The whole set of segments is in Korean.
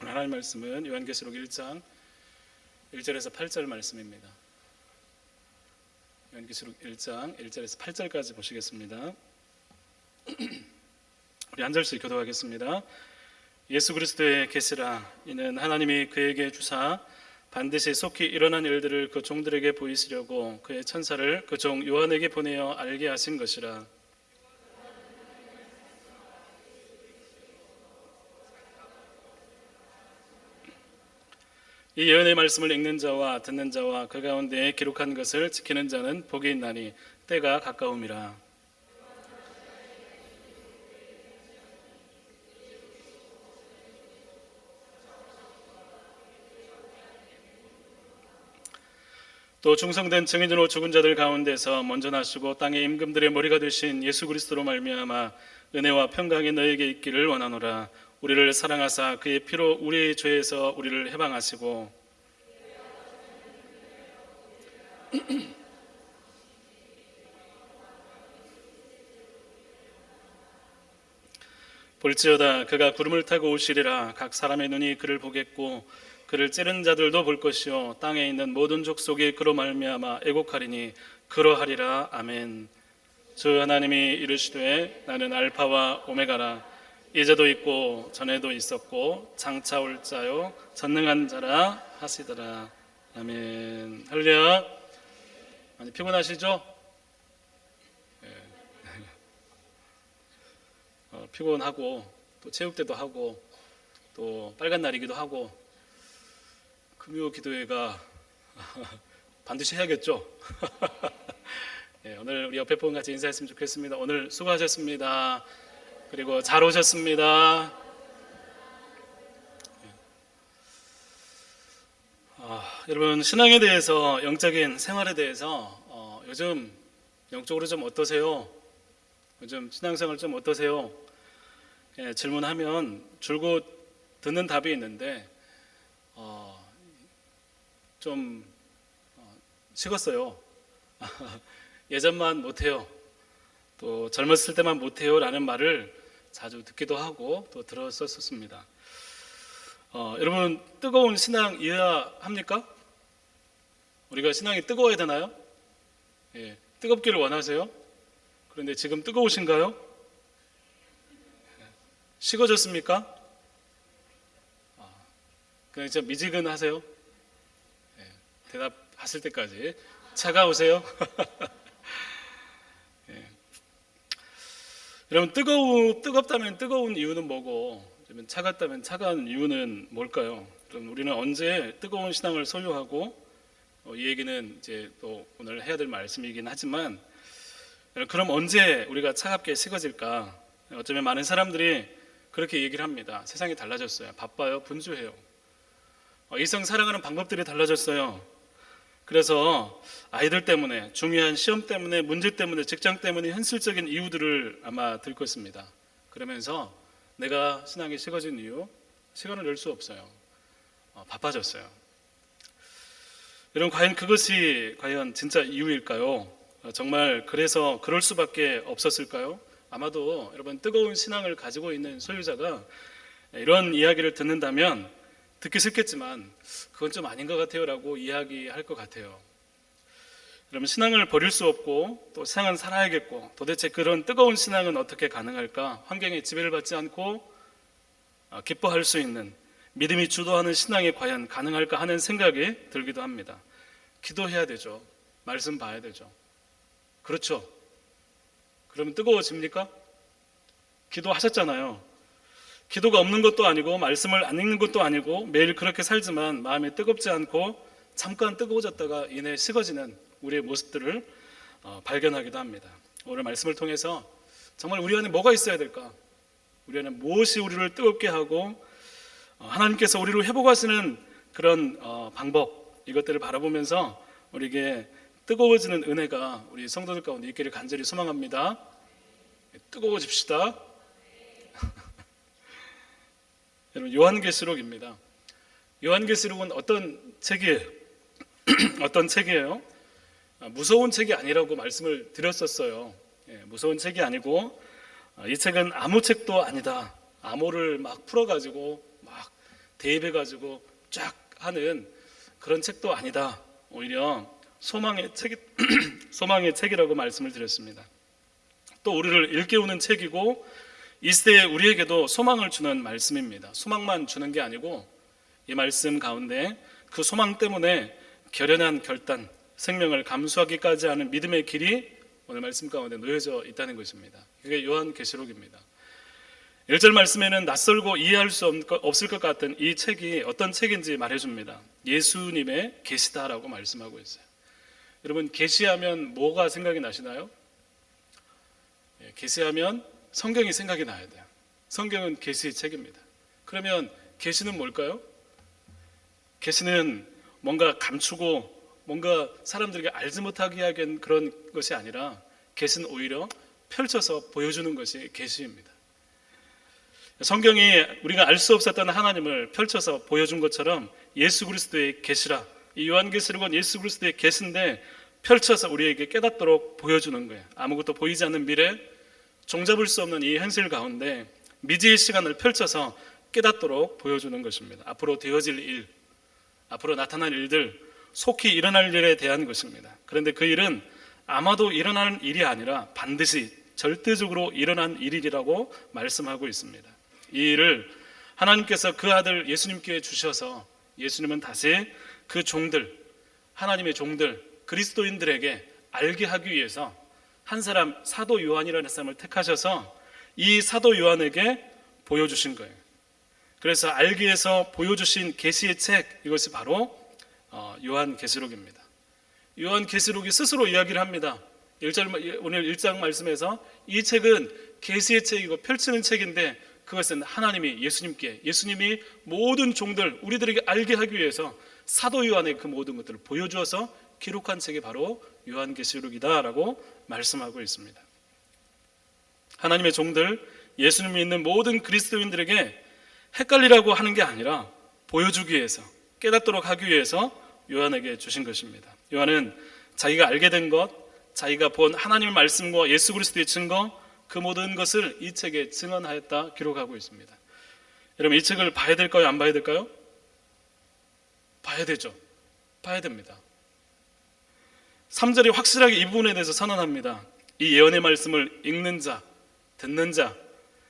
오늘 하나님 말씀은 요한계시록 1장 1절에서 8절 말씀입니다. 요한계시록 1장 1절에서 8절까지 보시겠습니다. 우리 한 절씩 교독하겠습니다. 예수 그리스도의 계시라. 이는 하나님이 그에게 주사 반드시 속히 일어난 일들을 그 종들에게 보이시려고 그의 천사를 그 종 요한에게 보내어 알게 하신 것이라. 이 예언의 말씀을 읽는 자와 듣는 자와 그 가운데 기록한 것을 지키는 자는 복이 있나니 때가 가까움이라. 또 충성된 증인으로 죽은 자들 가운데서 먼저 나시고 땅의 임금들의 머리가 되신 예수 그리스도로 말미암아 은혜와 평강이 너에게 있기를 원하노라. 우리를 사랑하사 그의 피로 우리의 죄에서 우리를 해방하시고 볼지어다 그가 구름을 타고 오시리라. 각 사람의 눈이 그를 보겠고 그를 찌른 자들도 볼 것이요 땅에 있는 모든 족속이 그로 말미암아 애곡하리니 그러하리라. 아멘. 주 하나님이 이르시되 나는 알파와 오메가라. 이제도 있고 전에도 있었고 장차 올 자요 전능한 자라 하시더라. 아멘. 할렐루야. 많이 피곤하시죠? 네. 피곤하고 또 체육대도 하고 또 빨간 날이기도 하고 금요 기도회가 반드시 해야겠죠? 네, 오늘 우리 옆에 분 같이 인사했으면 좋겠습니다. 오늘 수고하셨습니다. 그리고 잘 오셨습니다. 여러분, 신앙에 대해서, 영적인 생활에 대해서 요즘 영적으로 좀 어떠세요? 요즘 신앙생활 좀 어떠세요? 예, 질문하면 줄곧 듣는 답이 있는데 좀 식었어요. 예전만 못해요. 또 젊었을 때만 못해요 라는 말을 자주 듣기도 하고 또 들었었습니다. 여러분, 뜨거운 신앙 이해합니까? 우리가 신앙이 뜨거워야 되나요? 예, 뜨겁기를 원하세요? 그런데 지금 뜨거우신가요? 식어졌습니까? 그냥 진짜 미지근하세요? 예, 대답하실 때까지 차가우세요? 예. 여러분, 뜨겁다면 뜨거운 이유는 뭐고 차갑다면 차가운 이유는 뭘까요? 그럼 우리는 언제 뜨거운 신앙을 소유하고 이 얘기는 이제 또 오늘 해야 될 말씀이긴 하지만 그럼 언제 우리가 차갑게 식어질까? 어쩌면 많은 사람들이 그렇게 얘기를 합니다. 세상이 달라졌어요. 바빠요. 분주해요. 이성 살아가는 방법들이 달라졌어요. 그래서 아이들 때문에, 중요한 시험 때문에, 문제 때문에, 직장 때문에 현실적인 이유들을 아마 들 것입니다. 그러면서 내가 신앙이 식어진 이유, 시간을 낼 수 없어요. 바빠졌어요. 여러분, 과연 그것이 과연 진짜 이유일까요? 정말 그래서 그럴 수밖에 없었을까요? 아마도 여러분, 뜨거운 신앙을 가지고 있는 소유자가 이런 이야기를 듣는다면 듣기 싫겠지만 그건 좀 아닌 것 같아요 라고 이야기할 것 같아요. 여러분, 신앙을 버릴 수 없고 또 세상은 살아야겠고 도대체 그런 뜨거운 신앙은 어떻게 가능할까? 환경에 지배를 받지 않고 기뻐할 수 있는 믿음이 주도하는 신앙이 과연 가능할까 하는 생각이 들기도 합니다. 기도해야 되죠. 말씀 봐야 되죠. 그렇죠? 그러면 뜨거워집니까? 기도하셨잖아요. 기도가 없는 것도 아니고 말씀을 안 읽는 것도 아니고 매일 그렇게 살지만 마음이 뜨겁지 않고 잠깐 뜨거워졌다가 이내 식어지는 우리의 모습들을 발견하기도 합니다. 오늘 말씀을 통해서 정말 우리 안에 뭐가 있어야 될까? 우리 안에 무엇이 우리를 뜨겁게 하고 하나님께서 우리를 회복하시는 그런 방법, 이것들을 바라보면서 우리에게 뜨거워지는 은혜가 우리 성도들 가운데 있기를 간절히 소망합니다. 뜨거워집시다. 여러분, 요한계시록입니다. 요한계시록은 어떤 책이에요? 어떤 책이에요? 무서운 책이 아니라고 말씀을 드렸었어요. 무서운 책이 아니고 이 책은 아무 책도 아니다. 암호를 막 풀어가지고 막 대입해가지고 쫙 하는 그런 책도 아니다. 오히려 소망의 책, 소망의 책이라고 말씀을 드렸습니다. 또 우리를 일깨우는 책이고 이 시대에 우리에게도 소망을 주는 말씀입니다. 소망만 주는 게 아니고 이 말씀 가운데 그 소망 때문에 결연한 결단, 생명을 감수하기까지 하는 믿음의 길이 오늘 말씀 가운데 놓여져 있다는 것입니다. 그게 요한계시록입니다. 1절 말씀에는 낯설고 이해할 수 없을 것 같은 이 책이 어떤 책인지 말해줍니다. 예수님의 계시다라고 말씀하고 있어요. 여러분, 계시하면 뭐가 생각이 나시나요? 계시하면 성경이 생각이 나야 돼요. 성경은 계시의 책입니다. 그러면 계시는 뭘까요? 계시는 뭔가 감추고 뭔가 사람들에게 알지 못하게 하는 그런 것이 아니라 계시는 오히려 펼쳐서 보여주는 것이 계시입니다. 성경이 우리가 알 수 없었던 하나님을 펼쳐서 보여준 것처럼 예수 그리스도의 계시라, 이 요한계시록은 예수 그리스도의 계시인데 펼쳐서 우리에게 깨닫도록 보여주는 거예요. 아무것도 보이지 않는 미래, 종잡을 수 없는 이 현실 가운데 미지의 시간을 펼쳐서 깨닫도록 보여주는 것입니다. 앞으로 되어질 일, 앞으로 나타날 일들, 속히 일어날 일에 대한 것입니다. 그런데 그 일은 아마도 일어나는 일이 아니라 반드시 절대적으로 일어난 일이라고 말씀하고 있습니다. 이 일을 하나님께서 그 아들 예수님께 주셔서 예수님은 다시 그 종들, 하나님의 종들, 그리스도인들에게 알게 하기 위해서 한 사람, 사도 요한이라는 사람을 택하셔서 이 사도 요한에게 보여주신 거예요. 그래서 알기 위해서 보여주신 계시의 책, 이것이 바로 요한계시록입니다. 요한계시록이 스스로 이야기를 합니다. 오늘 1장 말씀에서 이 책은 계시의 책이고 펼치는 책인데 그것은 하나님이 예수님이 모든 종들, 우리들에게 알게 하기 위해서 사도 요한의 그 모든 것들을 보여주어서 기록한 책이 바로 요한계시록이다라고 말씀하고 있습니다. 하나님의 종들, 예수님이 있는 모든 그리스도인들에게 헷갈리라고 하는 게 아니라 보여주기 위해서, 깨닫도록 하기 위해서 요한에게 주신 것입니다. 요한은 자기가 알게 된 것, 자기가 본 하나님의 말씀과 예수 그리스도의 증거, 그 모든 것을 이 책에 증언하였다 기록하고 있습니다. 여러분, 이 책을 봐야 될까요? 안 봐야 될까요? 봐야 되죠. 봐야 됩니다. 3절이 확실하게 이 부분에 대해서 선언합니다. 이 예언의 말씀을 읽는 자, 듣는 자,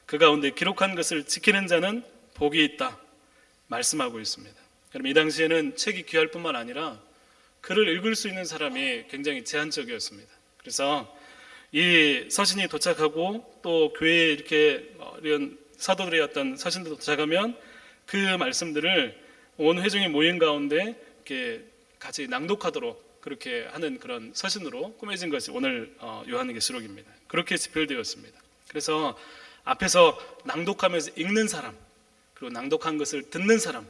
그 가운데 기록한 것을 지키는 자는 복이 있다 말씀하고 있습니다. 그럼 이 당시에는 책이 귀할 뿐만 아니라 글을 읽을 수 있는 사람이 굉장히 제한적이었습니다. 그래서 이 서신이 도착하고 또 교회에 이렇게 이런 사도들의 어떤 서신도 도착하면 그 말씀들을 온 회중이 모인 가운데 이렇게 같이 낭독하도록 그렇게 하는 그런 서신으로 꾸며진 것이 오늘 요한계시록입니다. 그렇게 집필되었습니다. 그래서 앞에서 낭독하면서 읽는 사람, 그리고 낭독한 것을 듣는 사람,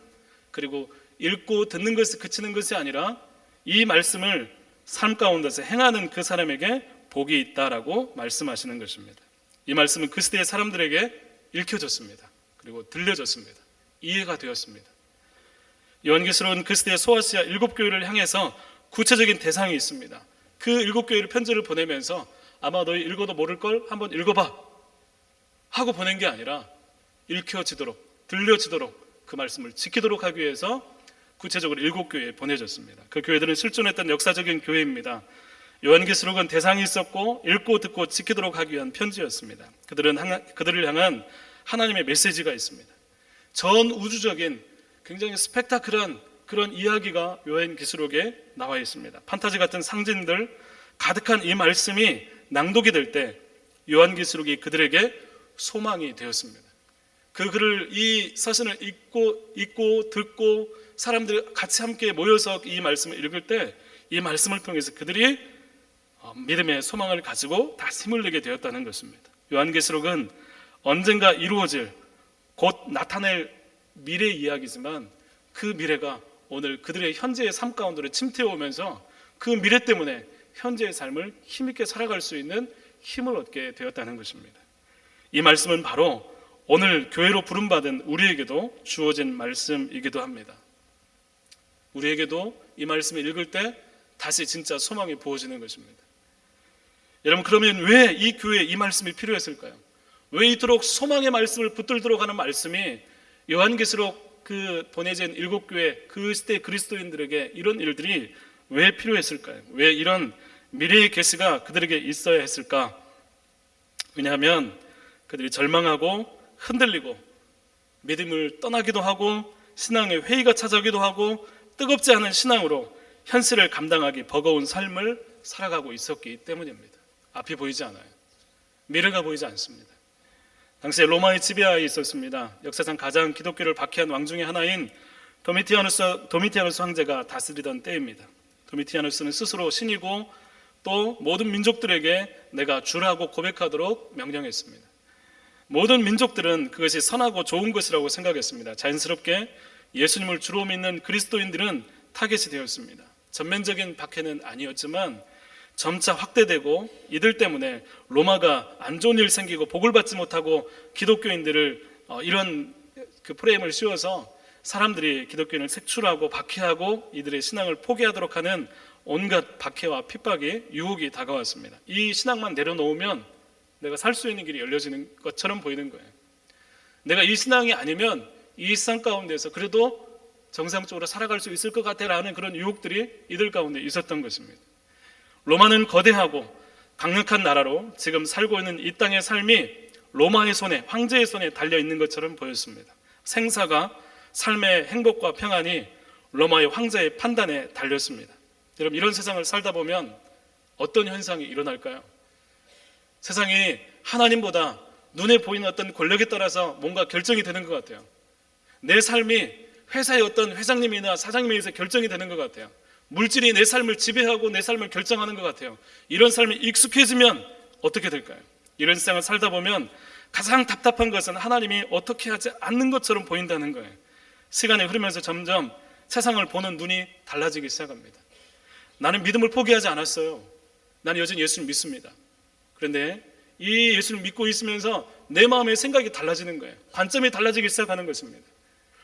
그리고 읽고 듣는 것에 그치는 것이 아니라 이 말씀을 삶 가운데서 행하는 그 사람에게 복이 있다라고 말씀하시는 것입니다. 이 말씀은 그 시대의 사람들에게 읽혀졌습니다. 그리고 들려졌습니다. 이해가 되었습니다. 요한계시록은 그 시대의 소아시아 7교회를 향해서 구체적인 대상이 있습니다. 그 7교회를 편지를 보내면서 아마 너희 읽어도 모를 걸 한번 읽어봐 하고 보낸 게 아니라 읽혀지도록, 들려지도록 그 말씀을 지키도록 하기 위해서 구체적으로 7교회에 보내졌습니다. 그 교회들은 실존했던 역사적인 교회입니다. 요한계시록은 대상이 있었고 읽고 듣고 지키도록 하기 위한 편지였습니다. 그들을 향한 하나님의 메시지가 있습니다. 전 우주적인 굉장히 스펙타클한 그런 이야기가 요한계시록에 나와 있습니다. 판타지 같은 상징들 가득한 이 말씀이 낭독이 될 때 요한계시록이 그들에게 소망이 되었습니다. 그 글을, 이 서신을 읽고 듣고 사람들이 같이 함께 모여서 이 말씀을 읽을 때 이 말씀을 통해서 그들이 믿음의 소망을 가지고 다 힘을 내게 되었다는 것입니다. 요한계시록은 언젠가 이루어질, 곧 나타낼 미래 이야기지만 그 미래가 오늘 그들의 현재의 삶 가운데로 침투해오면서 그 미래 때문에 현재의 삶을 힘있게 살아갈 수 있는 힘을 얻게 되었다는 것입니다. 이 말씀은 바로 오늘 교회로 부름받은 우리에게도 주어진 말씀이기도 합니다. 우리에게도 이 말씀을 읽을 때 다시 진짜 소망이 부어지는 것입니다. 여러분, 그러면 왜 이 교회에 이 말씀이 필요했을까요? 왜 이토록 소망의 말씀을 붙들도록 하는 말씀이 요한계시록 그 보내진 7교회 그 시대 그리스도인들에게 이런 일들이 왜 필요했을까요? 왜 이런 미래의 계시가 그들에게 있어야 했을까? 왜냐하면 그들이 절망하고 흔들리고 믿음을 떠나기도 하고 신앙의 회의가 찾아오기도 하고 뜨겁지 않은 신앙으로 현실을 감당하기 버거운 삶을 살아가고 있었기 때문입니다. 앞이 보이지 않아요. 미래가 보이지 않습니다. 당시에 로마의 지배하에 있었습니다. 역사상 가장 기독교를 박해한 왕 중에 하나인 도미티아누스 황제가 다스리던 때입니다. 도미티아누스는 스스로 신이고 또 모든 민족들에게 내가 주라고 고백하도록 명령했습니다. 모든 민족들은 그것이 선하고 좋은 것이라고 생각했습니다. 자연스럽게 예수님을 주로 믿는 그리스도인들은 타겟이 되었습니다. 전면적인 박해는 아니었지만 점차 확대되고 이들 때문에 로마가 안 좋은 일 생기고 복을 받지 못하고 기독교인들을 이런 그 프레임을 씌워서 사람들이 기독교인을 색출하고 박해하고 이들의 신앙을 포기하도록 하는 온갖 박해와 핍박이 유혹이 다가왔습니다. 이 신앙만 내려놓으면 내가 살 수 있는 길이 열려지는 것처럼 보이는 거예요. 내가 이 신앙이 아니면 이 세상 가운데서 그래도 정상적으로 살아갈 수 있을 것 같아라는 그런 유혹들이 이들 가운데 있었던 것입니다. 로마는 거대하고 강력한 나라로 지금 살고 있는 이 땅의 삶이 로마의 손에, 황제의 손에 달려있는 것처럼 보였습니다. 생사가 삶의 행복과 평안이 로마의 황제의 판단에 달렸습니다. 여러분, 이런 세상을 살다 보면 어떤 현상이 일어날까요? 세상이 하나님보다 눈에 보이는 어떤 권력에 따라서 뭔가 결정이 되는 것 같아요. 내 삶이 회사의 어떤 회장님이나 사장님에 의해서 결정이 되는 것 같아요. 물질이 내 삶을 지배하고 내 삶을 결정하는 것 같아요. 이런 삶이 익숙해지면 어떻게 될까요? 이런 세상을 살다 보면 가장 답답한 것은 하나님이 어떻게 하지 않는 것처럼 보인다는 거예요. 시간이 흐르면서 점점 세상을 보는 눈이 달라지기 시작합니다. 나는 믿음을 포기하지 않았어요. 나는 여전히 예수를 믿습니다. 그런데 이 예수를 믿고 있으면서 내 마음의 생각이 달라지는 거예요. 관점이 달라지기 시작하는 것입니다.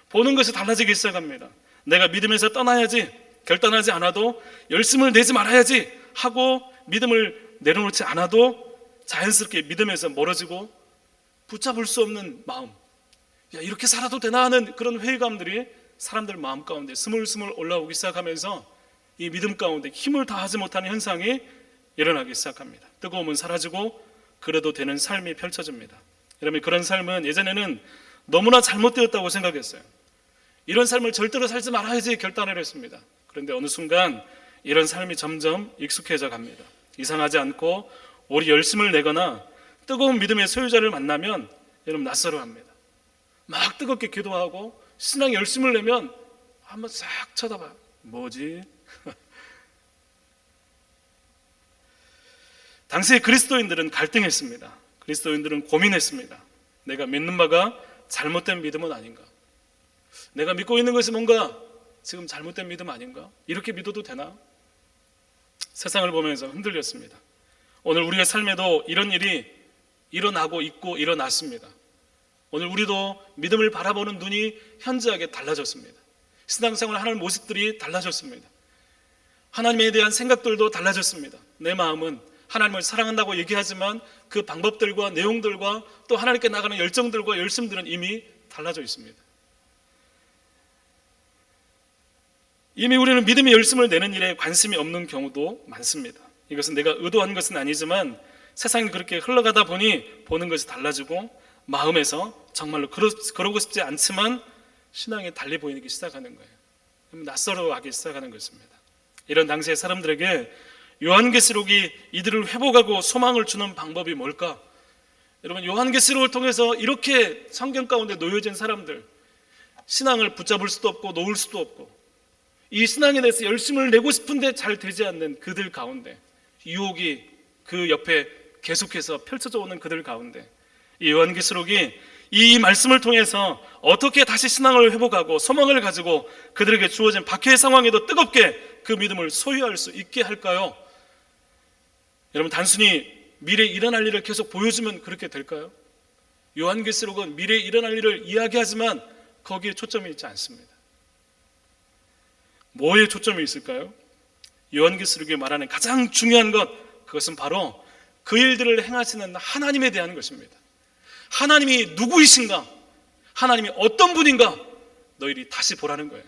보는 것이 달라지기 시작합니다. 내가 믿음에서 떠나야지, 결단하지 않아도, 열심을 내지 말아야지 하고 믿음을 내려놓지 않아도 자연스럽게 믿음에서 멀어지고 붙잡을 수 없는 마음, 야, 이렇게 살아도 되나 하는 그런 회의감들이 사람들 마음 가운데 스물스물 올라오기 시작하면서 이 믿음 가운데 힘을 다하지 못하는 현상이 일어나기 시작합니다. 뜨거움은 사라지고 그래도 되는 삶이 펼쳐집니다. 여러분, 그런 삶은 예전에는 너무나 잘못되었다고 생각했어요. 이런 삶을 절대로 살지 말아야지 결단을 했습니다. 그런데 어느 순간 이런 삶이 점점 익숙해져 갑니다. 이상하지 않고 우리 열심을 내거나 뜨거운 믿음의 소유자를 만나면 여러분 낯설어합니다. 막 뜨겁게 기도하고 신앙에 열심을 내면 한번 싹 쳐다봐요. 뭐지? 당시의 그리스도인들은 갈등했습니다. 그리스도인들은 고민했습니다. 내가 믿는 바가 잘못된 믿음은 아닌가? 내가 믿고 있는 것이 뭔가 지금 잘못된 믿음 아닌가? 이렇게 믿어도 되나? 세상을 보면서 흔들렸습니다. 오늘 우리의 삶에도 이런 일이 일어나고 있고 일어났습니다. 오늘 우리도 믿음을 바라보는 눈이 현저하게 달라졌습니다. 신앙생활을 하는 모습들이 달라졌습니다. 하나님에 대한 생각들도 달라졌습니다. 내 마음은 하나님을 사랑한다고 얘기하지만 그 방법들과 내용들과 또 하나님께 나가는 열정들과 열심들은 이미 달라져 있습니다. 이미 우리는 믿음의 열심을 내는 일에 관심이 없는 경우도 많습니다. 이것은 내가 의도한 것은 아니지만 세상이 그렇게 흘러가다 보니 보는 것이 달라지고 마음에서 정말로 그러고 싶지 않지만 신앙이 달리 보이기 시작하는 거예요. 낯설어하기 시작하는 것입니다. 이런 당시의 사람들에게 요한계시록이 이들을 회복하고 소망을 주는 방법이 뭘까? 여러분, 요한계시록을 통해서 이렇게 성경 가운데 놓여진 사람들, 신앙을 붙잡을 수도 없고 놓을 수도 없고 이 신앙에 대해서 열심을 내고 싶은데 잘 되지 않는 그들 가운데, 유혹이 그 옆에 계속해서 펼쳐져 오는 그들 가운데 이 요한계시록이 이 말씀을 통해서 어떻게 다시 신앙을 회복하고 소망을 가지고 그들에게 주어진 박해의 상황에도 뜨겁게 그 믿음을 소유할 수 있게 할까요? 여러분, 단순히 미래에 일어날 일을 계속 보여주면 그렇게 될까요? 요한계시록은 미래에 일어날 일을 이야기하지만 거기에 초점이 있지 않습니다. 뭐에 초점이 있을까요? 요한계시록이 말하는 가장 중요한 것, 그것은 바로 그 일들을 행하시는 하나님에 대한 것입니다. 하나님이 누구이신가? 하나님이 어떤 분인가? 너희들이 다시 보라는 거예요.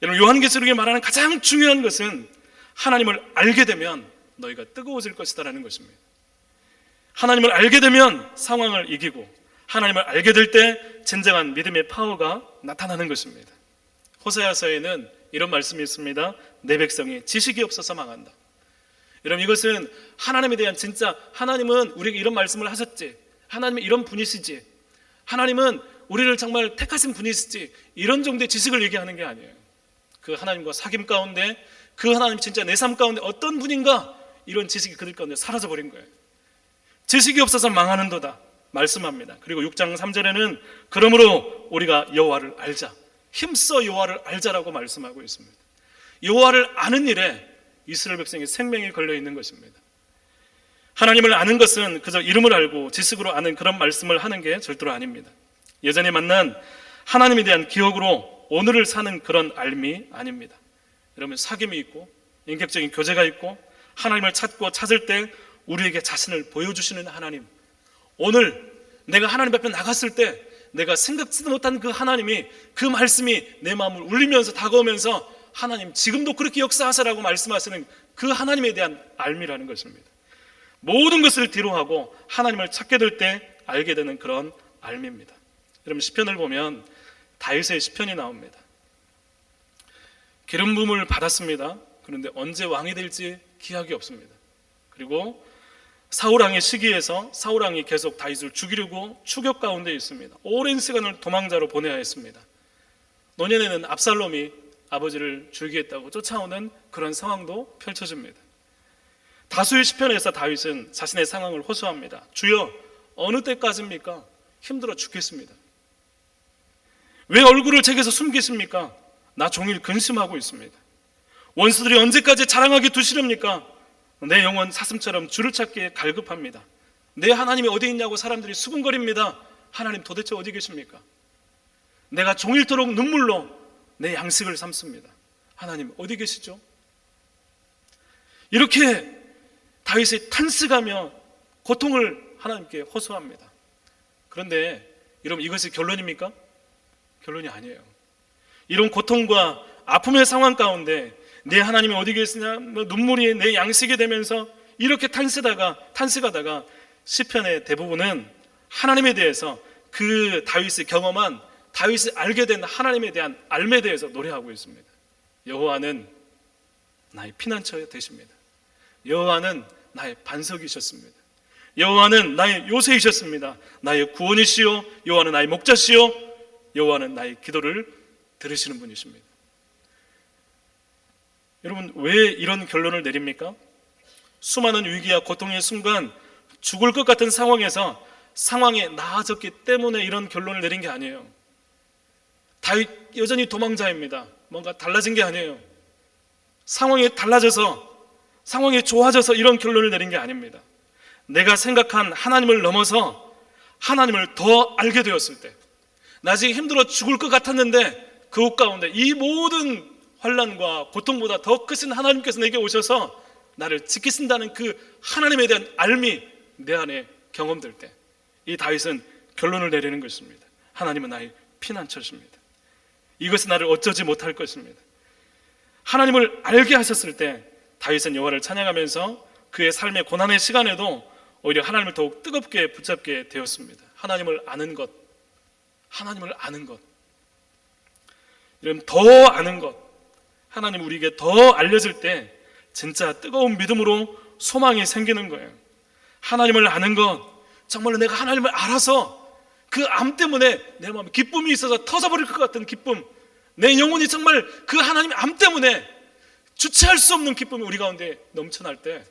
여러분, 요한계시록에 말하는 가장 중요한 것은 하나님을 알게 되면 너희가 뜨거워질 것이다라는 것입니다. 하나님을 알게 되면 상황을 이기고, 하나님을 알게 될 때 진정한 믿음의 파워가 나타나는 것입니다. 호세아서에는 이런 말씀이 있습니다. 내 백성이 지식이 없어서 망한다. 여러분, 이것은 하나님에 대한, 진짜 하나님은 우리에게 이런 말씀을 하셨지, 하나님은 이런 분이시지, 하나님은 우리를 정말 택하신 분이시지, 이런 정도의 지식을 얘기하는 게 아니에요. 그 하나님과 사귐 가운데, 그 하나님 진짜 내 삶 가운데 어떤 분인가, 이런 지식이 그들 가운데 사라져버린 거예요. 지식이 없어서 망하는도다 말씀합니다. 그리고 6장 3절에는 그러므로 우리가 여호와를 알자, 힘써 여호와를 알자라고 말씀하고 있습니다. 여호와를 아는 일에 이스라엘 백성의 생명이 걸려있는 것입니다. 하나님을 아는 것은 그저 이름을 알고 지식으로 아는 그런 말씀을 하는 게 절대로 아닙니다. 예전에 만난 하나님에 대한 기억으로 오늘을 사는 그런 알미 아닙니다. 여러분, 사귐이 있고 인격적인 교제가 있고 하나님을 찾고 찾을 때 우리에게 자신을 보여주시는 하나님, 오늘 내가 하나님 앞에 나갔을 때 내가 생각지도 못한 그 하나님이, 그 말씀이 내 마음을 울리면서 다가오면서 하나님 지금도 그렇게 역사하세라고 말씀하시는 그 하나님에 대한 알미라는 것입니다. 모든 것을 뒤로하고 하나님을 찾게 될 때 알게 되는 그런 알미입니다. 여러분, 시편을 보면 다윗의 시편이 나옵니다. 기름 부음을 받았습니다. 그런데 언제 왕이 될지 기약이 없습니다. 그리고 사울왕의 시기에서 사울왕이 계속 다윗을 죽이려고 추격 가운데 있습니다. 오랜 시간을 도망자로 보내야 했습니다. 노년에는 압살롬이 아버지를 죽이겠다고 쫓아오는 그런 상황도 펼쳐집니다. 다수의 시편에서 다윗은 자신의 상황을 호소합니다. 주여, 어느 때까지입니까? 힘들어 죽겠습니다. 왜 얼굴을 제게서 숨기십니까? 나 종일 근심하고 있습니다. 원수들이 언제까지 자랑하게 두시렵니까? 내 영혼 사슴처럼 주를 찾기에 갈급합니다. 내 하나님이 어디 있냐고 사람들이 수군거립니다. 하나님 도대체 어디 계십니까? 내가 종일토록 눈물로 내 양식을 삼습니다. 하나님 어디 계시죠? 이렇게 다윗이 탄식하며 고통을 하나님께 호소합니다. 그런데 여러분, 이것이 결론입니까? 결론이 아니에요. 이런 고통과 아픔의 상황 가운데 내 하나님이 어디 계시냐, 눈물이 내 양식이 되면서 이렇게 탄식하다가 시편의 대부분은 하나님에 대해서, 그 다윗이 경험한, 다윗이 알게 된 하나님에 대한 알매에 대해서 노래하고 있습니다. 여호와는 나의 피난처 되십니다. 여호와는 나의 반석이셨습니다. 여호와는 나의 요새이셨습니다. 나의 구원이시요, 여호와는 나의 목자시요, 여호와는 나의 기도를 들으시는 분이십니다. 여러분, 왜 이런 결론을 내립니까? 수많은 위기와 고통의 순간 죽을 것 같은 상황에서 상황이 나아졌기 때문에 이런 결론을 내린 게 아니에요. 다윗 여전히 도망자입니다. 뭔가 달라진 게 아니에요. 상황이 달라져서, 상황이 좋아져서 이런 결론을 내린 게 아닙니다. 내가 생각한 하나님을 넘어서 하나님을 더 알게 되었을 때, 나 지금 힘들어 죽을 것 같았는데 그 가운데 이 모든 환난과 고통보다 더 크신 하나님께서 내게 오셔서 나를 지키신다는 그 하나님에 대한 알미 내 안에 경험될 때, 이 다윗은 결론을 내리는 것입니다. 하나님은 나의 피난처십니다. 이것은 나를 어쩌지 못할 것입니다. 하나님을 알게 하셨을 때 다윗은 여호와를 찬양하면서 그의 삶의 고난의 시간에도 오히려 하나님을 더욱 뜨겁게 붙잡게 되었습니다. 하나님을 아는 것, 하나님을 아는 것, 이런 더 아는 것, 하나님 우리에게 더 알려질 때 진짜 뜨거운 믿음으로 소망이 생기는 거예요. 하나님을 아는 것, 정말로 내가 하나님을 알아서 그 암 때문에 내 마음에 기쁨이 있어서 터져버릴 것 같은 기쁨, 내 영혼이 정말 그 하나님의 암 때문에 주체할 수 없는 기쁨이 우리 가운데 넘쳐날 때,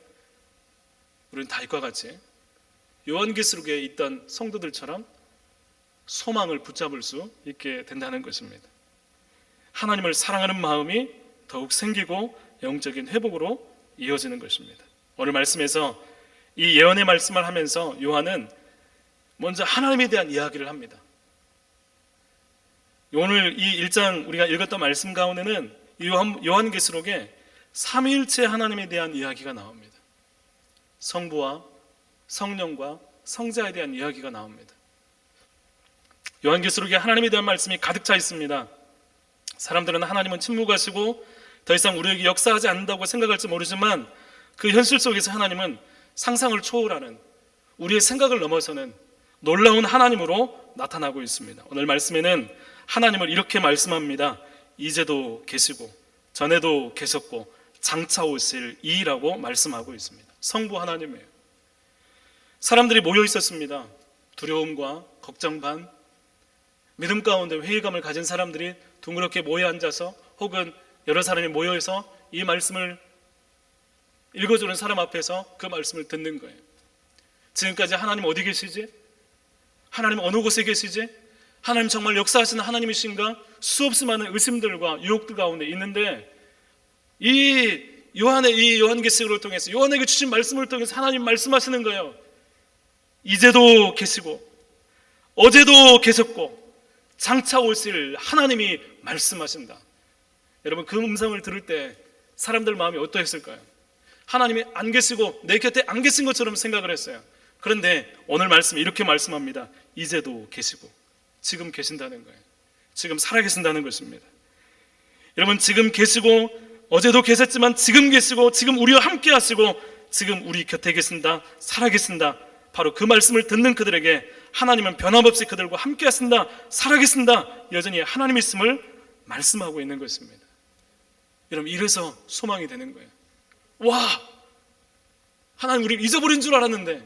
우리는 다윗과 같이 요한계시록에 있던 성도들처럼 소망을 붙잡을 수 있게 된다는 것입니다. 하나님을 사랑하는 마음이 더욱 생기고 영적인 회복으로 이어지는 것입니다. 오늘 말씀에서 이 예언의 말씀을 하면서 요한은 먼저 하나님에 대한 이야기를 합니다. 오늘 이 1장 우리가 읽었던 말씀 가운데는 요한계시록에 삼위일체 하나님에 대한 이야기가 나옵니다. 성부와 성령과 성자에 대한 이야기가 나옵니다. 요한계시록에 하나님에 대한 말씀이 가득 차 있습니다. 사람들은 하나님은 침묵하시고 더 이상 우리에게 역사하지 않는다고 생각할지 모르지만 그 현실 속에서 하나님은 상상을 초월하는, 우리의 생각을 넘어서는 놀라운 하나님으로 나타나고 있습니다. 오늘 말씀에는 하나님을 이렇게 말씀합니다. 이제도 계시고 전에도 계셨고 장차 오실 이라고 말씀하고 있습니다. 성부 하나님이에요. 사람들이 모여 있었습니다. 두려움과 걱정 반, 믿음 가운데 회의감을 가진 사람들이 둥그렇게 모여 앉아서, 혹은 여러 사람이 모여서 이 말씀을 읽어주는 사람 앞에서 그 말씀을 듣는 거예요. 지금까지 하나님 어디 계시지? 하나님 어느 곳에 계시지? 하나님 정말 역사하시는 하나님이신가? 수없이 많은 의심들과 유혹들 가운데 있는데, 이 요한계시록을 통해서, 요한에게 주신 말씀을 통해서 하나님 말씀하시는 거예요. 이제도 계시고 어제도 계셨고 장차 오실 하나님이 말씀하신다. 여러분, 그 음성을 들을 때 사람들 마음이 어떠했을까요? 하나님이 안 계시고 내 곁에 안 계신 것처럼 생각을 했어요. 그런데 오늘 말씀 이렇게 말씀합니다. 이제도 계시고 지금 계신다는 거예요. 지금 살아계신다는 것입니다. 여러분, 지금 계시고 어제도 계셨지만 지금 계시고 지금 우리와 함께 하시고 지금 우리 곁에 계신다, 살아계신다. 바로 그 말씀을 듣는 그들에게 하나님은 변함없이 그들과 함께 하신다, 살아계신다, 여전히 하나님 있음을 말씀하고 있는 것입니다. 여러분, 이래서 소망이 되는 거예요. 와, 하나님 우리를 잊어버린 줄 알았는데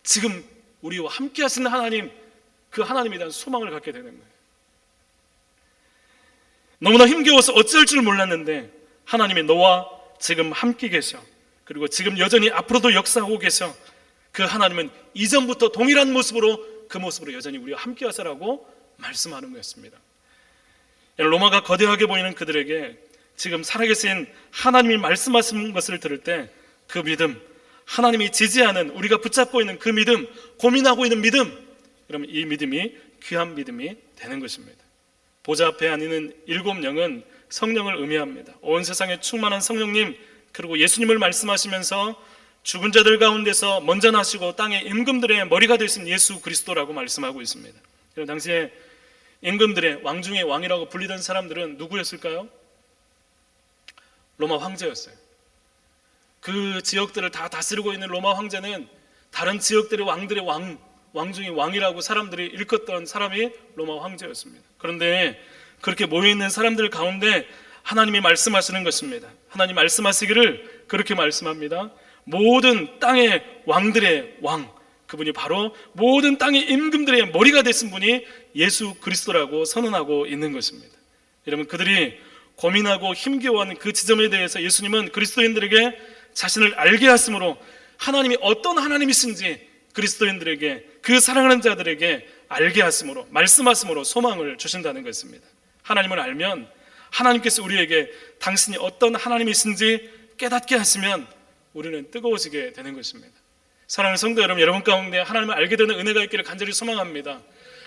지금 우리와 함께 하시는 하나님, 그 하나님에 대한 소망을 갖게 되는 거예요. 너무나 힘겨워서 어찌할 줄 몰랐는데 하나님이 너와 지금 함께 계셔, 그리고 지금 여전히 앞으로도 역사하고 계셔. 그 하나님은 이전부터 동일한 모습으로, 그 모습으로 여전히 우리와 함께 하시라고 말씀하는 것입니다. 로마가 거대하게 보이는 그들에게 지금 살아계신 하나님이 말씀하신 것을 들을 때 그 믿음, 하나님이 지지하는, 우리가 붙잡고 있는 그 믿음, 고민하고 있는 믿음, 그러면 이 믿음이 귀한 믿음이 되는 것입니다. 보좌 앞에 앉는 7영은 성령을 의미합니다. 온 세상에 충만한 성령님, 그리고 예수님을 말씀하시면서 죽은 자들 가운데서 먼저 나시고 땅의 임금들의 머리가 되신 예수 그리스도라고 말씀하고 있습니다. 당시에 임금들의, 왕 중의 왕이라고 불리던 사람들은 누구였을까요? 로마 황제였어요. 그 지역들을 다 다스리고 있는 로마 황제는 다른 지역들의 왕들의 왕 중의 왕이라고 사람들이 일컫던 사람이 로마 황제였습니다. 그런데 그렇게 모여있는 사람들 가운데 하나님이 말씀하시는 것입니다. 하나님 말씀하시기를 그렇게 말씀합니다. 모든 땅의 왕들의 왕, 그분이 바로 모든 땅의 임금들의 머리가 되신 분이 예수 그리스도라고 선언하고 있는 것입니다. 여러분, 그들이 고민하고 힘겨워하는 그 지점에 대해서 예수님은 그리스도인들에게 자신을 알게 하심으로, 하나님이 어떤 하나님이신지 그리스도인들에게, 그 사랑하는 자들에게 알게 하심으로, 말씀하심으로 소망을 주신다는 것입니다. 하나님을 알면 하나님께서 우리에게 당신이 어떤 하나님이신지 깨닫게 하시면 우리는 뜨거워지게 되는 것입니다. 사랑하는 성도 여러분, 여러분 가운데 하나님을 알게 되는 은혜가 있기를 간절히 소망합니다.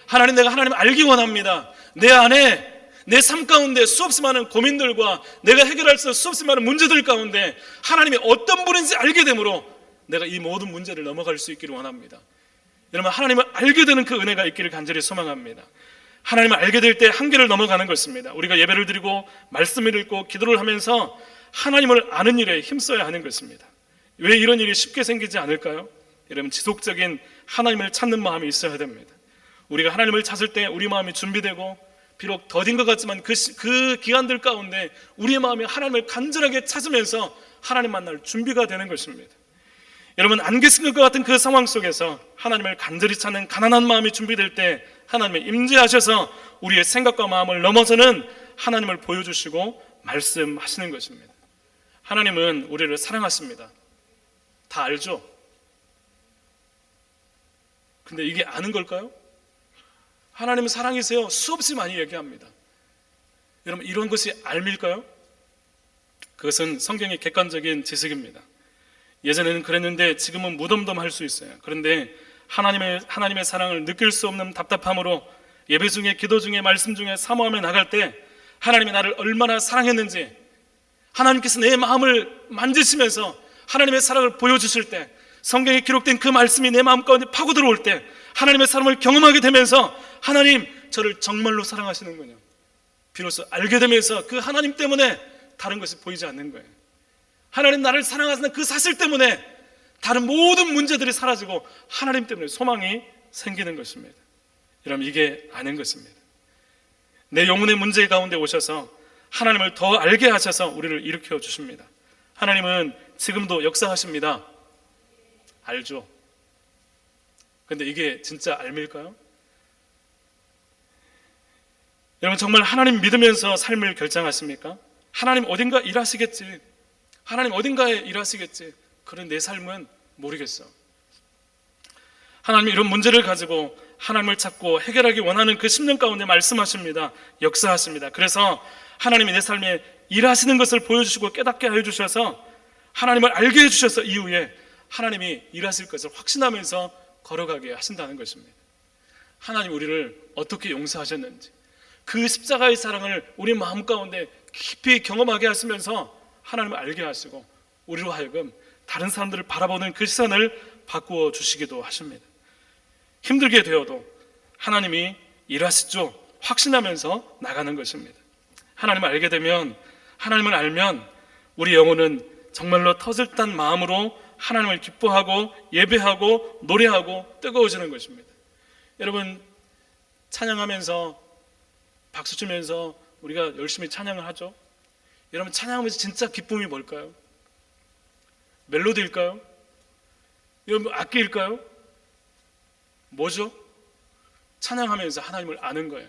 하나님, 내가 하나님을 알기 원합니다. 내 안에, 내 삶 가운데 수없이 많은 고민들과 내가 해결할 수 수없이 많은 문제들 가운데 하나님이 어떤 분인지 알게 되므로 내가 이 모든 문제를 넘어갈 수 있기를 원합니다. 여러분, 하나님을 알게 되는 그 은혜가 있기를 간절히 소망합니다. 하나님을 알게 될 때 한계를 넘어가는 것입니다. 우리가 예배를 드리고 말씀을 읽고 기도를 하면서 하나님을 아는 일에 힘써야 하는 것입니다. 왜 이런 일이 쉽게 생기지 않을까요? 여러분, 지속적인 하나님을 찾는 마음이 있어야 됩니다. 우리가 하나님을 찾을 때 우리 마음이 준비되고, 비록 더딘 것 같지만 그 기간들 가운데 우리의 마음이 하나님을 간절하게 찾으면서 하나님 만날 준비가 되는 것입니다. 여러분, 안 계신 것 같은 그 상황 속에서 하나님을 간절히 찾는 가난한 마음이 준비될 때 하나님의 임재하셔서 우리의 생각과 마음을 넘어서는 하나님을 보여주시고 말씀하시는 것입니다. 하나님은 우리를 사랑하십니다. 다 알죠? 근데 이게 아는 걸까요? 하나님은 사랑이세요. 수없이 많이 얘기합니다. 여러분, 이런 것이 알밀까요? 그것은 성경의 객관적인 지식입니다. 예전에는 그랬는데 지금은 무덤덤할 수 있어요. 그런데 하나님의 사랑을 느낄 수 없는 답답함으로 예배 중에, 기도 중에, 말씀 중에 사모하며 나갈 때 하나님이 나를 얼마나 사랑했는지, 하나님께서 내 마음을 만지시면서 하나님의 사랑을 보여주실 때, 성경에 기록된 그 말씀이 내 마음 가운데 파고 들어올 때 하나님의 사랑을 경험하게 되면서 하나님 저를 정말로 사랑하시는군요, 비로소 알게 되면서 그 하나님 때문에 다른 것이 보이지 않는 거예요. 하나님 나를 사랑하시는 그 사실 때문에 다른 모든 문제들이 사라지고 하나님 때문에 소망이 생기는 것입니다. 여러분, 이게 아는 것입니다. 내 영혼의 문제 가운데 오셔서 하나님을 더 알게 하셔서 우리를 일으켜 주십니다. 하나님은 지금도 역사하십니다. 알죠? 근데 이게 진짜 알밀까요? 여러분, 정말 하나님 믿으면서 삶을 결정하십니까? 하나님 어딘가 일하시겠지, 하나님 어딘가에 일하시겠지, 그런 내 삶은 모르겠어. 하나님이 이런 문제를 가지고 하나님을 찾고 해결하기 원하는 그 10년 가운데 말씀하십니다. 역사하십니다. 그래서 하나님이 내 삶에 일하시는 것을 보여주시고 깨닫게 해주셔서 하나님을 알게 해주셔서 이후에 하나님이 일하실 것을 확신하면서 걸어가게 하신다는 것입니다. 하나님 우리를 어떻게 용서하셨는지, 그 십자가의 사랑을 우리 마음 가운데 깊이 경험하게 하시면서 하나님을 알게 하시고 우리로 하여금 다른 사람들을 바라보는 그 시선을 바꾸어 주시기도 하십니다. 힘들게 되어도 하나님이 일하시죠 확신하면서 나가는 것입니다. 하나님을 알게 되면, 하나님을 알면 우리 영혼은 정말로 터질 듯한 마음으로 하나님을 기뻐하고 예배하고 노래하고 뜨거워지는 것입니다. 여러분, 찬양하면서 박수 치면서 우리가 열심히 찬양을 하죠. 여러분, 찬양하면서 진짜 기쁨이 뭘까요? 멜로디일까요? 여러분, 악기일까요? 뭐죠? 찬양하면서 하나님을 아는 거예요.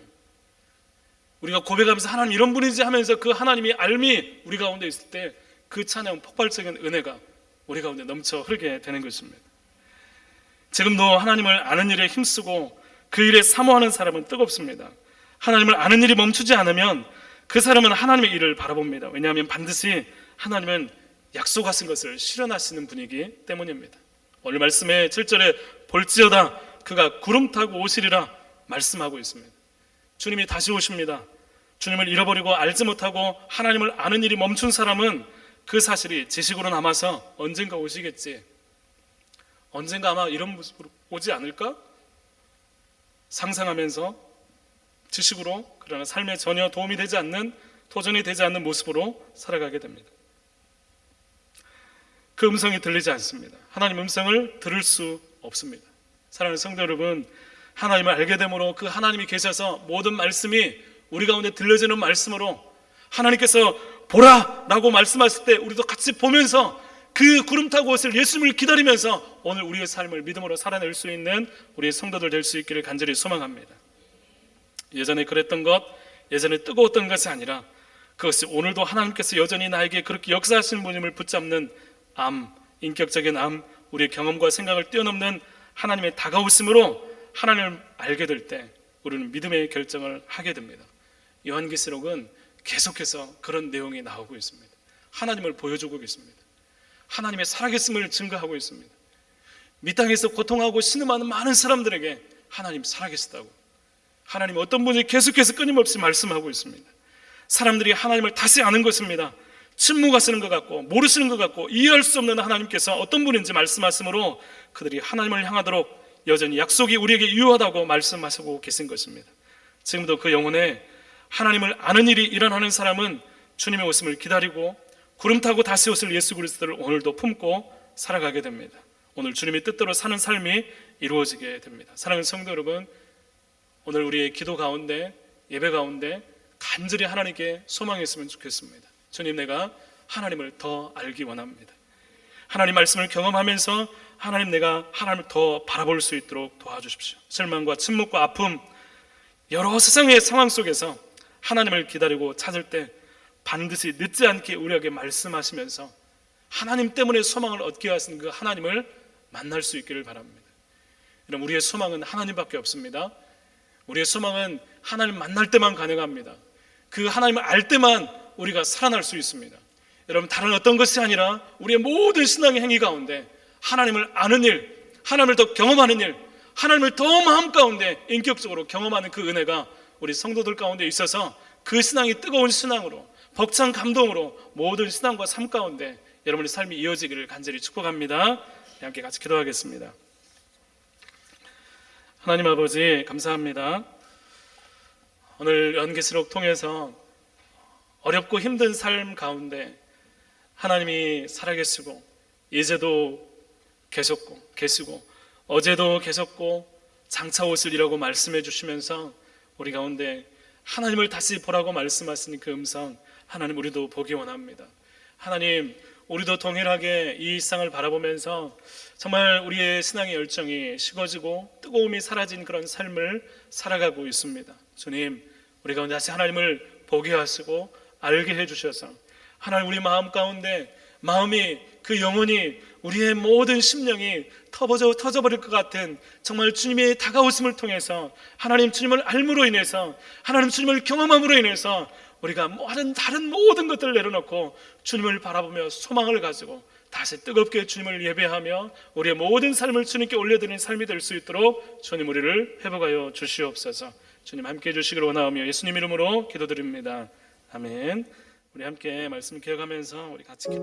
우리가 고백하면서 하나님 이런 분이지 하면서 그 하나님이 알미 우리 가운데 있을 때 그 찬양 폭발적인 은혜가 우리 가운데 넘쳐 흐르게 되는 것입니다. 지금도 하나님을 아는 일에 힘쓰고 그 일에 사모하는 사람은 뜨겁습니다. 하나님을 아는 일이 멈추지 않으면 그 사람은 하나님의 일을 바라봅니다. 왜냐하면 반드시 하나님은 약속하신 것을 실현하시는 분이기 때문입니다. 오늘 말씀에 7절에 볼지어다 그가 구름 타고 오시리라 말씀하고 있습니다. 주님이 다시 오십니다. 주님을 잃어버리고 알지 못하고 하나님을 아는 일이 멈춘 사람은 그 사실이 지식으로 남아서 언젠가 오시겠지, 언젠가 아마 이런 모습으로 오지 않을까 상상하면서 지식으로, 그러나 삶에 전혀 도움이 되지 않는, 도전이 되지 않는 모습으로 살아가게 됩니다. 그 음성이 들리지 않습니다. 하나님 음성을 들을 수 없습니다. 사랑하는 성도 여러분, 하나님을 알게 되므로 그 하나님이 계셔서 모든 말씀이 우리 가운데 들려지는 말씀으로 하나님께서 보라 라고 말씀하실 때 우리도 같이 보면서 그 구름 타고 오실 예수님을 기다리면서 오늘 우리의 삶을 믿음으로 살아낼 수 있는 우리의 성도들 될 수 있기를 간절히 소망합니다. 예전에 그랬던 것, 예전에 뜨거웠던 것이 아니라 그것이 오늘도 하나님께서 여전히 나에게 그렇게 역사하시는 분임을 붙잡는 인격적인 우리의 경험과 생각을 뛰어넘는 하나님의 다가오심으로 하나님을 알게 될 때 우리는 믿음의 결정을 하게 됩니다. 요한계시록은 계속해서 그런 내용이 나오고 있습니다. 하나님을 보여주고 있습니다. 하나님의 살아계심을 증거하고 있습니다. 이 땅에서 고통하고 신음하는 많은 사람들에게 하나님 살아계시다고, 하나님 어떤 분이 계속해서 끊임없이 말씀하고 있습니다. 사람들이 하나님을 다시 아는 것입니다. 침묵하시는 것 같고 모르시는 것 같고 이해할 수 없는 하나님께서 어떤 분인지 말씀하심으로 그들이 하나님을 향하도록 여전히 약속이 우리에게 유효하다고 말씀하시고 계신 것입니다. 지금도 그 영혼에 하나님을 아는 일이 일어나는 사람은 주님의 오심을 기다리고 구름 타고 다시 오실 예수 그리스도를 오늘도 품고 살아가게 됩니다. 오늘 주님의 뜻대로 사는 삶이 이루어지게 됩니다. 사랑하는 성도 여러분, 오늘 우리의 기도 가운데, 예배 가운데 간절히 하나님께 소망했으면 좋겠습니다. 주님, 내가 하나님을 더 알기 원합니다. 하나님 말씀을 경험하면서 하나님, 내가 하나님을 더 바라볼 수 있도록 도와주십시오. 절망과 침묵과 아픔, 여러 세상의 상황 속에서 하나님을 기다리고 찾을 때 반드시 늦지 않게 우리에게 말씀하시면서 하나님 때문에 소망을 얻게 하시는 그 하나님을 만날 수 있기를 바랍니다. 여러분, 우리의 소망은 하나님밖에 없습니다. 우리의 소망은 하나님 만날 때만 가능합니다. 그 하나님을 알 때만 우리가 살아날 수 있습니다. 여러분, 다른 어떤 것이 아니라 우리의 모든 신앙의 행위 가운데 하나님을 아는 일, 하나님을 더 경험하는 일, 하나님을 더 마음 가운데 인격적으로 경험하는 그 은혜가 우리 성도들 가운데 있어서 그 신앙이 뜨거운 신앙으로, 벅찬 감동으로 모든 신앙과 삶 가운데 여러분의 삶이 이어지기를 간절히 축복합니다. 함께 같이 기도하겠습니다. 하나님 아버지 감사합니다. 오늘 연계시록 통해서 어렵고 힘든 삶 가운데 하나님이 살아계시고 이제도 계시고 어제도 계셨고 장차 오시리라고 말씀해 주시면서 우리 가운데 하나님을 다시 보라고 말씀하시는 그 음성, 하나님 우리도 보기 원합니다. 하나님, 우리도 동일하게 이 세상을 바라보면서 정말 우리의 신앙의 열정이 식어지고 뜨거움이 사라진 그런 삶을 살아가고 있습니다. 주님, 우리 가운데 다시 하나님을 보게 하시고 알게 해주셔서 하나님 우리 마음 가운데 마음이 그 영혼이 우리의 모든 심령이 터져버릴 것 같은 정말 주님의 다가오심을 통해서 하나님 주님을 알므로 인해서 하나님 주님을 경험함으로 인해서 우리가 다른 모든 것들을 내려놓고 주님을 바라보며 소망을 가지고 다시 뜨겁게 주님을 예배하며 우리의 모든 삶을 주님께 올려드리는 삶이 될 수 있도록 주님 우리를 회복하여 주시옵소서. 주님 함께해 주시기를 원하오며 예수님 이름으로 기도드립니다. 아멘. 우리 함께 말씀 기억하면서 우리 같이 기도